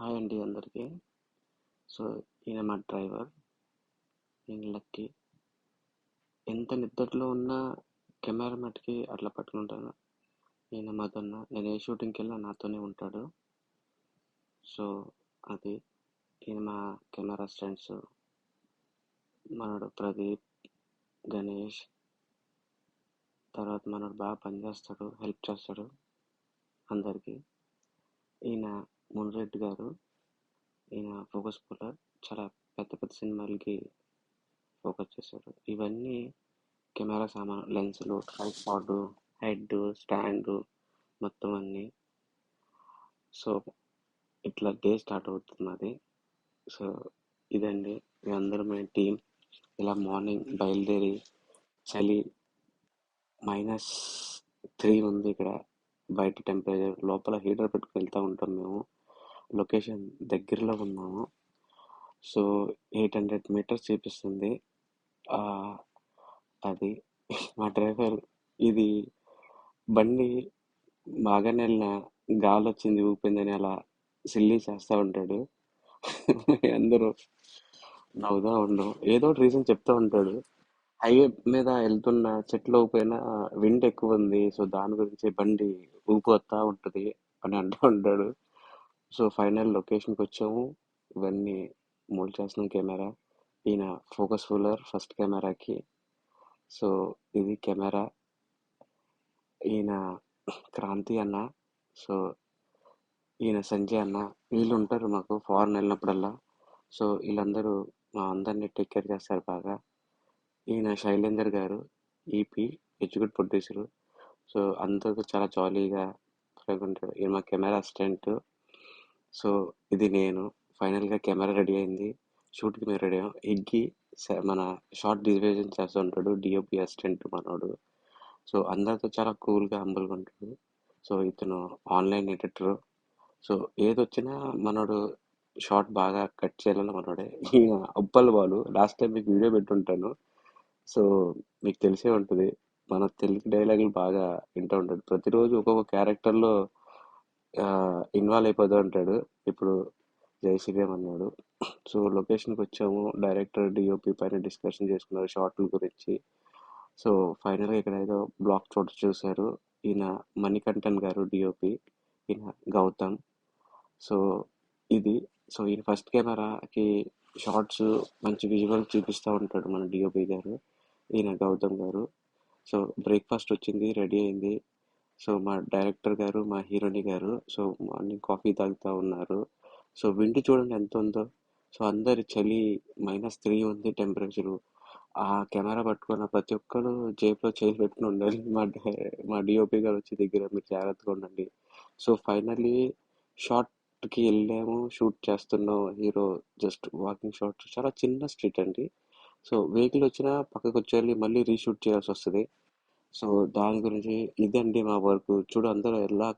Hi అండి అందరికీ. So, ఈయన మా డ్రైవర్. నేను లక్కీ. ఎంత నిద్దట్లో ఉన్నా కెమెరా మటుకి అట్లా పట్టుకుంటాను. ఈయన మదన్న. నేను ఏ షూటింగ్కి వెళ్ళినా నాతోనే ఉంటాడు. సో, అది ఈయన మా కెమెరా స్టాండ్స్. మనోడు ప్రదీప్, గణేష్. తర్వాత మనోడు బాగా పనిచేస్తాడు, హెల్ప్ చేస్తాడు అందరికీ. ఈయన మున్రెడ్డి గారు. ఈయన ఫోకస్ పుల్లర్. చాలా పెద్ద పెద్ద సినిమాలకి ఫోకస్ చేశాడు. ఇవన్నీ కెమెరా సామాన్, లెన్సులు, ట్రైపాడ్, హెడ్, స్టాండ్ మొత్తం అన్నీ. సో ఇట్లా డే స్టార్ట్ అవుతున్నది. సో ఇదండి మేమందరం మేము టీం. ఇలా మార్నింగ్ బయలుదేరి చలి -3 ఉంది ఇక్కడ బయట టెంపరేచర్. లోపల హీటర్ పెట్టుకుని వెళ్తూ ఉంటాం మేము. లొకేషన్ దగ్గరలో ఉన్నాము. సో 800 మీటర్స్ చూపిస్తుంది. అది మా డ్రైవర్. ఇది బండి బాగానే వెళ్ళిన గాలి వచ్చింది ఊపిందని అలా సిల్లీ చేస్తూ ఉంటాడు. అందరూ నవ్వుతా ఉండవు. ఏదో ఒకటి రీజన్ చెప్తా ఉంటాడు. హైవే మీద వెళ్తున్న చెట్లు ఊపైనా విండ్ ఎక్కువ ఉంది, సో దాని గురించి బండి ఊపొత్తా ఉంటుంది అని అంటూ ఉంటాడు. సో ఫైనల్ లొకేషన్కి వచ్చాము. ఇవన్నీ మోల్డ్ చేస్తున్నాం కెమెరా. ఈయన ఫోకస్ ఫుల్లర్ ఫస్ట్ కెమెరాకి. సో ఇది కెమెరా. ఈయన క్రాంతి అన్న. సో ఈయన సంజయ్ అన్న. వీళ్ళు ఉంటారు మాకు ఫారెన్ వెళ్ళినప్పుడల్లా. సో వీళ్ళందరూ మా అందరినీ టేక్ కేర్ చేస్తారు బాగా. ఈయన శైలేందర్ గారు, ఈపీ ఎగ్జిక్యూటివ్ ప్రొడ్యూసరు. సో అందరితో చాలా జాలీగా ఉంటాడు. ఈయన మా కెమెరా అసిస్టెంట్. సో ఇది నేను. ఫైనల్గా కెమెరా రెడీ అయింది. షూట్కి మేము రెడీ అయ్యాం. ఎగ్గి మన షార్ట్ డివిజన్ చేస్తూ ఉంటాడు, డిఓపి అసిస్టెంట్ మనోడు. సో అందరితో చాలా కూల్గా హంబుల్గా ఉంటాడు. సో ఇతను ఆన్లైన్ ఎడిటర్. సో ఏదొచ్చినా మనోడు షార్ట్ బాగా కట్ చేయాలని మనోడే. ఈయన ఉప్పల్ బాలు. లాస్ట్ టైం మీకు వీడియో పెట్టుంటాను. సో మీకు తెలిసే ఉంటుంది. మన తెలుగు డైలాగులు బాగా వింటూ ఉంటాడు. ప్రతిరోజు ఒక్కొక్క క్యారెక్టర్లో ఇన్వాల్వ్ అయిపోతూ ఉంటాడు. ఇప్పుడు జై శ్రీరామ్ అన్నాడు. సో లొకేషన్కి వచ్చాము. డైరెక్టర్ డిఓపి పైన డిస్కషన్ చేసుకున్నారు షార్ట్ల గురించి. సో ఫైనల్గా ఇక్కడ ఏదో బ్లాక్ చోటు చూశారు. ఈయన మణికంఠన్ గారు డిఓపి. ఈయన గౌతమ్. సో ఇది. సో ఈయన ఫస్ట్ కెమెరాకి షార్ట్స్ మంచి విజువల్ చూపిస్తూ ఉంటాడు మన డిఓపి గారు. ఈయన గౌతమ్ గారు. సో బ్రేక్ఫాస్ట్ వచ్చింది, రెడీ అయింది. సో మా డైరెక్టర్ గారు, మా హీరోయిన్ గారు సో మార్నింగ్ కాఫీ తాగుతూ ఉన్నారు. సో విండ్ చూడండి ఎంత ఉందో. సో అందరి చలి -3 ఉంది టెంపరేచరు. ఆ కెమెరా పట్టుకున్న ప్రతి ఒక్కరు జేబులో చేయి పెట్టుకుని ఉండాలి. మా డిఓపి గారు వచ్చి దగ్గర మీరు జాగ్రత్తగా ఉండండి. సో ఫైనల్లీ షార్ట్కి వెళ్ళాము. షూట్ చేస్తున్నాం. Hero just walking shot. చాలా చిన్న స్ట్రీట్ అండి. సో వెహికల్ వచ్చినా పక్కకు వచ్చేయాలి, మళ్ళీ రీషూట్ చేయాల్సి వస్తుంది. సో దాని గురించి ఇదండి మా వర్క్. చూడు అందరూ ఎలా